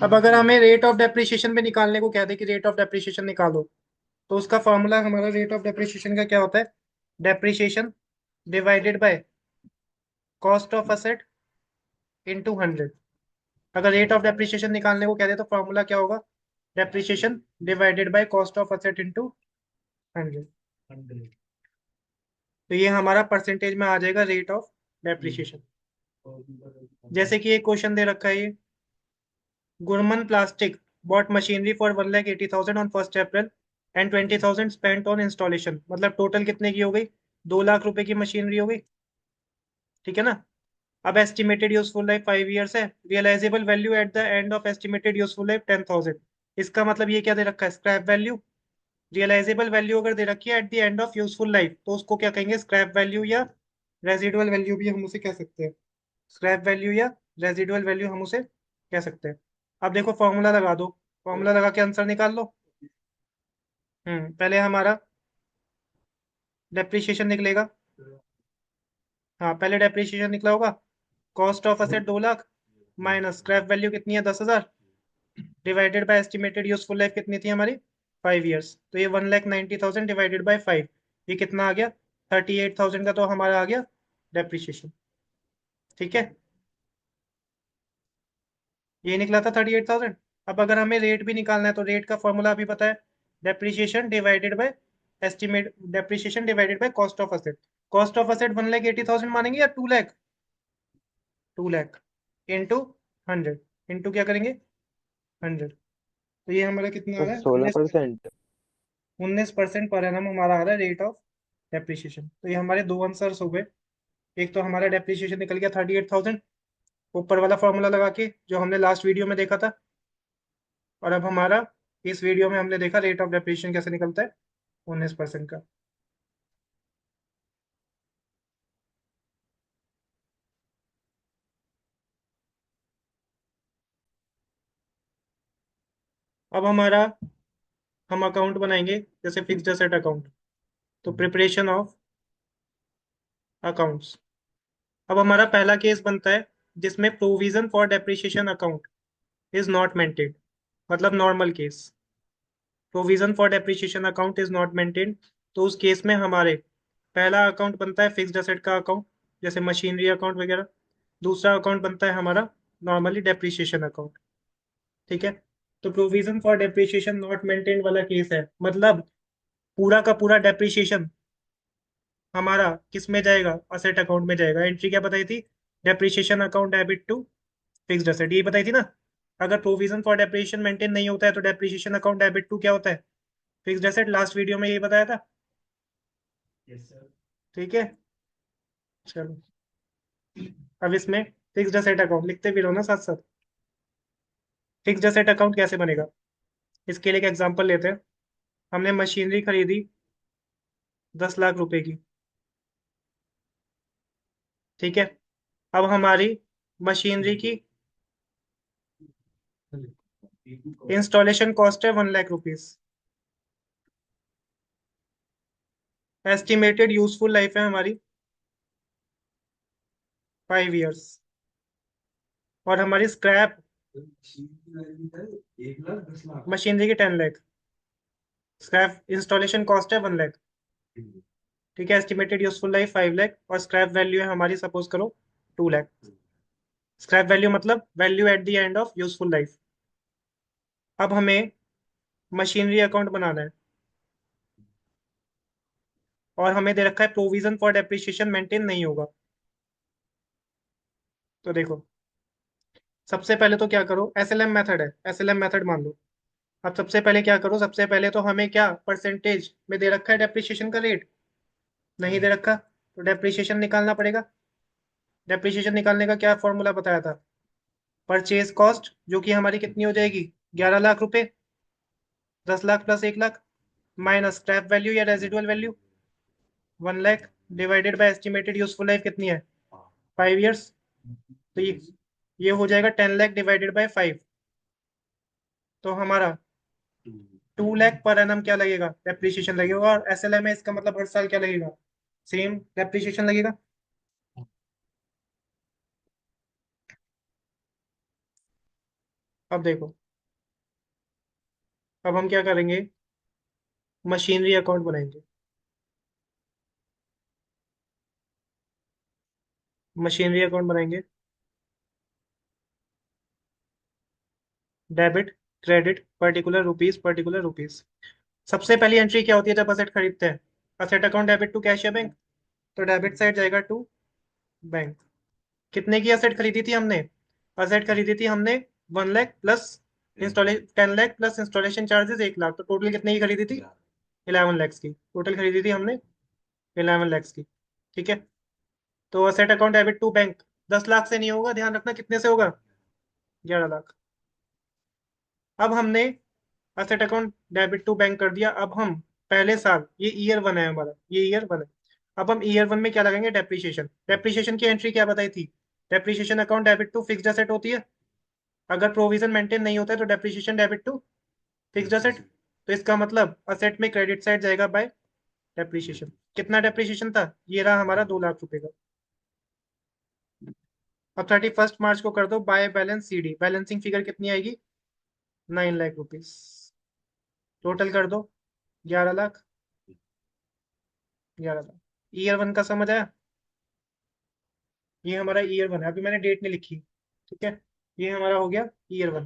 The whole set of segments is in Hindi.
अब अगर हमें रेट ऑफ डेप्रिसिएशन पे निकालने को कह दे कि रेट ऑफ डेप्रिसिएशन निकालो, तो उसका फॉर्मूला हमारा रेट ऑफ डेप्रिसिएशन का क्या होता है? Depreciation divided by cost of asset into 100। अगर रेट ऑफ डेप्रिसिएशन निकालने को कह दे तो फॉर्मूला क्या होगा? Depreciation divided by cost of asset into 100। तो ये हमारा परसेंटेज में आ जाएगा रेट ऑफ डेप्रिसिएशन। जैसे कि एक क्वेश्चन दे रखा है ये, Gurman plastic bought machinery for 1,80,000 on 1 April and 20,000 spent on installation. मतलब टोटल कितने की हो गई? 2 लाख रुपए की मशीनरी हो गई, ठीक है ना। अब एस्टिमेटेड यूजफुल लाइफ 5 ईयर्स है। Realisable value at the end of estimated useful life 10,000। इसका मतलब ये क्या दे रखा है? Scrap value. रियलाइजेबल वैल्यू अगर दे रखी है eight the end of useful life, तो उसको क्या कहेंगे? स्क्रैप वैल्यू या रेजिडुअल वैल्यू भी हम उसे कह सकते हैं। स्क्रैप वैल्यू या रेजिडुअल वैल्यू हम उसे कह सकते हैं। अब देखो फॉर्मूला लगा दो, फॉर्मूला लगा के आंसर निकाल लो। पहले हमारा डेप्रिसिएशन निकलेगा। हाँ, पहले डेप्रिसिएशन निकला होगा। Cost of asset 2 lakh minus scrap value कितनी है? 10,000 divided by estimated useful life कितनी थी हमारी? 5 ईयर्स। तो ये 1,90,000 डिवाइडेड बाय 5, ये कितना आ गया? 38,000 का तो हमारा आ गया डेप्रिसिएशन। ठीक है, ये निकला था 38,000। अब अगर हमें रेट भी निकालना है तो रेट का फॉर्मूला अभी पता है, depreciation divided by estimate, depreciation divided by cost of asset. Cost of asset 1,80,000 मानेंगे या 2 लाख? 2 लाख इंटू 100, इंटू क्या करेंगे? 100। तो ये हमारा कितना आ तो रहा है? सोलह 19%। परसेंट 19% पर एनम हमारा आ रहा है रेट ऑफ डेप्रिसिएशन। तो ये हमारे दो आंसर्स हो गए। एक तो हमारा डेप्रिसिएशन निकल गया 38,000 ऊपर वाला फॉर्मूला लगा के, जो हमने लास्ट वीडियो में देखा था। और अब हमारा इस वीडियो में हमने देखा रेट ऑफ डेप्रिसिएशन कैसे निकलता है, 19% का। अब हमारा, हम अकाउंट बनाएंगे जैसे फिक्स्ड एसेट अकाउंट। तो प्रिपरेशन ऑफ अकाउंट्स। अब हमारा पहला केस बनता है जिसमें provision for depreciation account is not maintained. मतलब normal case, provision for depreciation account is not maintained. तो उस केस में हमारे पहला अकाउंट बनता है फिक्स्ड एसेट का अकाउंट, जैसे मशीनरी अकाउंट वगैरह। दूसरा अकाउंट बनता है हमारा नॉर्मली डेप्रिसिएशन अकाउंट। ठीक है, तो provision for depreciation not maintained वाला केस है, मतलब पूरा का पूरा डेप्रिसिएशन हमारा किस में जाएगा? असेट अकाउंट में जाएगा। एंट्री क्या बताई थी? Depreciation account debit to fixed asset, ये बताई थी ना। अगर प्रोविजन फॉर डेप्रिसिएशन मेंटेन नहीं होता है तो डेप्रिसिएशन अकाउंट डेबिट टू क्या होता है? Fixed asset. लास्ट वीडियो में ये बताया था। ठीक है, चलो अब इसमें फिक्स्ड एसेट अकाउंट लिखते भी रहो ना साथ साथ। फिक्स्ड एसेट अकाउंट कैसे बनेगा, इसके लिए एक एग्जांपल लेते हैं। हमने मशीनरी खरीदी 10 लाख रुपए की, ठीक है। अब हमारी मशीनरी की इंस्टॉलेशन कॉस्ट है 1 lakh rupees. Estimated useful life है हमारी 5 ईयर्स। और हमारी स्क्रैप मशीनरी की 10 लाख, स्क्रैप इंस्टॉलेशन कॉस्ट है 1 लाख। ठीक है, एस्टिमेटेड यूजफुल लाइफ 5 लाख और स्क्रैप वैल्यू है हमारी, सपोज करो 2 लाख। स्क्रैप वैल्यू मतलब value at the end of useful life. अब हमें मशीनरी अकाउंट बनाना है और हमें दे रखा है प्रोविजन फॉर डेप्रिसिएशन मेंटेन नहीं होगा। तो देखो, सबसे पहले तो क्या करो, एसएलएम मेथड है, एसएलएम मेथड मान लो। अब सबसे पहले क्या करो, सबसे पहले तो हमें क्या परसेंटेज में दे रखा है डेप्रिसिएशन का रेट? नहीं दे रखा, तो डेप्रिसिएशन निकालना पड़ेगा। डेप्रिसिएशन निकालने का क्या फॉर्मूला बताया था? परचेज कॉस्ट, जो कि हमारी कितनी हो जाएगी? 11 लाख रुपए। 10 lakh plus 1 lakh minus scrap value या residual value 1 lakh divided by estimated useful life कितनी है? 5 ईयर्स। तो ये हो जाएगा 10 लाख डिवाइडेड बाय 5। तो हमारा 2 लाख पर एनम क्या लगेगा? डेप्रिसिएशन लगेगा। और एसएलएम है, इसका मतलब हर साल क्या लगेगा? सेम डेप्रिसिएशन लगेगा। अब देखो, अब हम क्या करेंगे, मशीनरी अकाउंट बनाएंगे। मशीनरी अकाउंट बनाएंगे। Debit, credit, particular rupees, particular rupees. सबसे पहली एंट्री क्या होती है जब असेट खरीदते हैं? Asset account debit to cash या बैंक। तो डेबिट साइड जाएगा टू बैंक। कितने की असेट खरीदी थी हमने? असेट खरीदी थी हमने 1 lakh plus install 10 lakh plus installation charges 1 lakh, तो टोटल कितने की खरीदी थी? 11 लैक्स की टोटल खरीदी थी हमने, 11 लैक्स की। ठीक है। तो asset account debit to bank 10 lakh से नहीं होगा, ध्यान रखना, कितने से होगा? 11 लाख। अब हमने asset account debit to bank कर दिया। अब हम पहले साल, ये ईयर वन है हमारा, ये ईयर वन है। अब हम ईयर वन में क्या लगाएंगे? डेप्रीशिएशन। डेप्रीशिएशन की एंट्री क्या बताई थी? Depreciation account debit to fixed asset होती है। अगर प्रोविजन मेंटेन नहीं होता है तो depreciation debit to fixed asset. तो इसका मतलब असेट में क्रेडिट साइड जाएगा बाय डेप्रीशिएशन। कितना डेप्रीशिएशन था? ये रहा हमारा 2 लाख रुपए का। अब 31 मार्च को कर दो by balance CD, balancing figure कितनी आएगी? 9 लाख रुपीज। टोटल कर दो 11 लाख। 11 लाख। ईयर वन का समझ आया? ये हमारा ईयर वन है, अभी मैंने डेट नहीं लिखी। ठीक है। ये हमारा हो गया ईयर वन।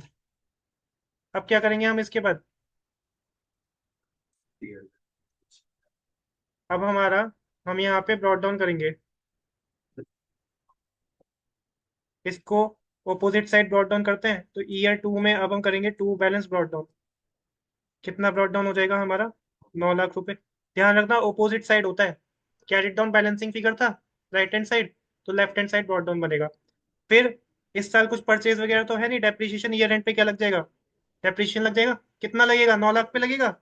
अब क्या करेंगे हम इसके बाद? अब हमारा, हम यहाँ पे ब्रॉट डाउन करेंगे इसको। ऑपोजिट साइड ब्रॉट डाउन करते हैं, तो ईयर टू में अब हम करेंगे टू बैलेंस ब्रॉट डाउन। कितना ब्रॉट डाउन हो जाएगा हमारा? 9 लाख रुपए। ध्यान रखना ऑपोजिट साइड होता है। कैरिड डाउन बैलेंसिंग फिगर था राइट हैंड साइड, तो left hand side brought down बनेगा। फिर इस साल कुछ परचेज वगैरह तो है नहीं, डेप्रीशिएशन ईयर एंड पे क्या लग जाएगा? डेप्रीशिएशन लग जाएगा। कितना लगेगा? 9 लाख पे लगेगा।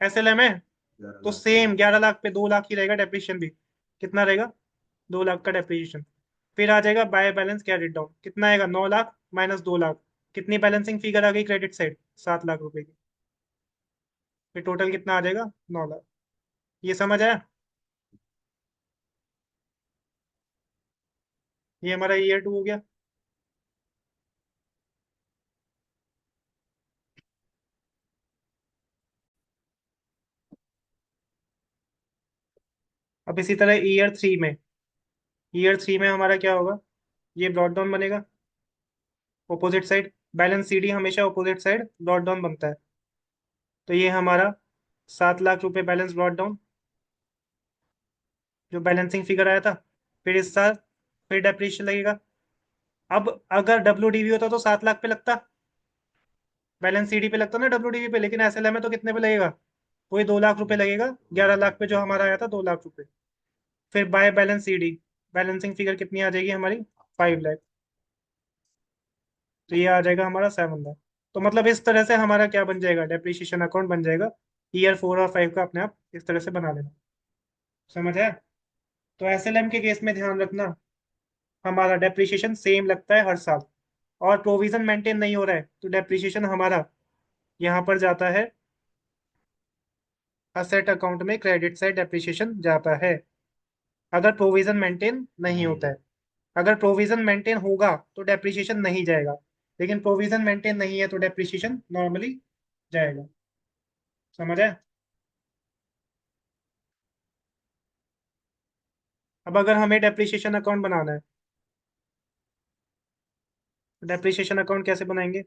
एसएलएम है, तो सेम 11 लाख पे 2 लाख ही रहेगा डेप्रीशिएशन भी। कितना रहेगा? 2 लाख का डेप्रीशिएशन। फिर आ जाएगा बाय बैलेंस कैरिड डाउन, कितना आएगा? 9 लाख माइनस 2 लाख। कितनी बैलेंसिंग फिगर आ गई क्रेडिट साइड? 7 लाख रुपए की। फिर टोटल कितना आ जाएगा? 9 लाख। ये समझ आया? ये हमारा ईयर टू हो गया। अब इसी तरह ईयर थ्री में हमारा क्या होगा? ये ब्रॉड डाउन बनेगा ऑपोजिट साइड। बैलेंस सीडी हमेशा ऑपोजिट साइड ब्रॉड डाउन बनता है। तो ये हमारा 7 लाख रुपए बैलेंस ब्रॉड डाउन, जो बैलेंसिंग फिगर आया था। फिर इस साल फिर डेप्रीशिएशन लगेगा। अब अगर डब्ल्यू होता तो 7 लाख पे लगता, बैलेंस सीडी पे लगता ना डब्ल्यू पे, लेकिन एसएलएम में तो कितने पे लगेगा? वही 2 लाख रुपए लगेगा, 11 लाख पे जो हमारा आया था 2 लाख रुपए। फिर by balance CD, balancing figure कितनी आ जाएगी हमारी? 5 लाख। तो ये आ जाएगा हमारा 7 लाख। तो मतलब इस तरह से हमारा क्या बन जाएगा? डेप्रीशिएशन अकाउंट बन जाएगा। ईयर फोर और फाइव का अपने आप इस तरह से बना लेना। समझ आया? तो एसएलएम के केस में ध्यान रखना, हमारा डेप्रीशिएशन सेम लगता है हर साल, और प्रोविजन मेंटेन नहीं हो रहा है तो डेप्रीशिएशन हमारा यहाँ पर जाता है, असेट अकाउंट में क्रेडिट साइड डेप्रीशिएशन जाता है। अगर प्रोविजन मेंटेन नहीं होता है, अगर प्रोविजन मेंटेन होगा तो डेप्रीशिएशन नहीं जाएगा, लेकिन प्रोविजन मेंटेन नहीं है तो डेप्रीशिएशन नॉर्मली जाएगा। समझ आया? अब अगर हमें डेप्रीशिएशन अकाउंट बनाना है, तो डेप्रीशिएशन अकाउंट कैसे बनाएंगे?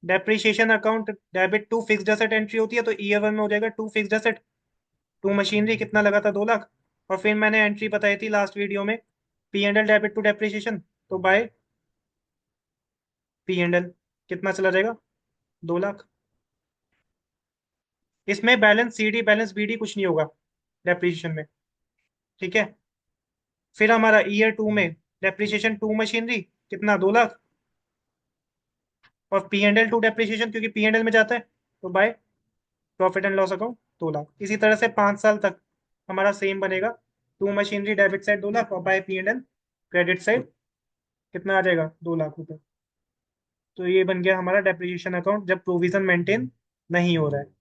Depreciation account debit to fixed asset entry होती है, तो ईयर वन में हो जाएगा to fixed asset. To machinery कितना लगा था? 2 लाख। और फिर मैंने एंट्री बताई थी लास्ट वीडियो में, P and L debit to depreciation, तो बाय पी एंड एल कितना चला जाएगा? 2 लाख। इसमें बैलेंस सीडी बैलेंस बीडी कुछ नहीं होगा डेप्रीशिएशन में। ठीक है। फिर हमारा ईयर टू में डेप्रीशिएशन टू मशीनरी कितना? 2 लाख। और P and L to depreciation क्योंकि पी एंड एल में जाता है, तो by profit and loss account 2 lakh. इसी तरह से 5 साल तक हमारा सेम बनेगा। To machinery debit side 2 lakh, और by P and L credit side कितना आ जाएगा? 2 लाख रुपए। तो ये बन गया हमारा डेप्रीशिएशन अकाउंट जब प्रोविजन मेंटेन नहीं हो रहा है।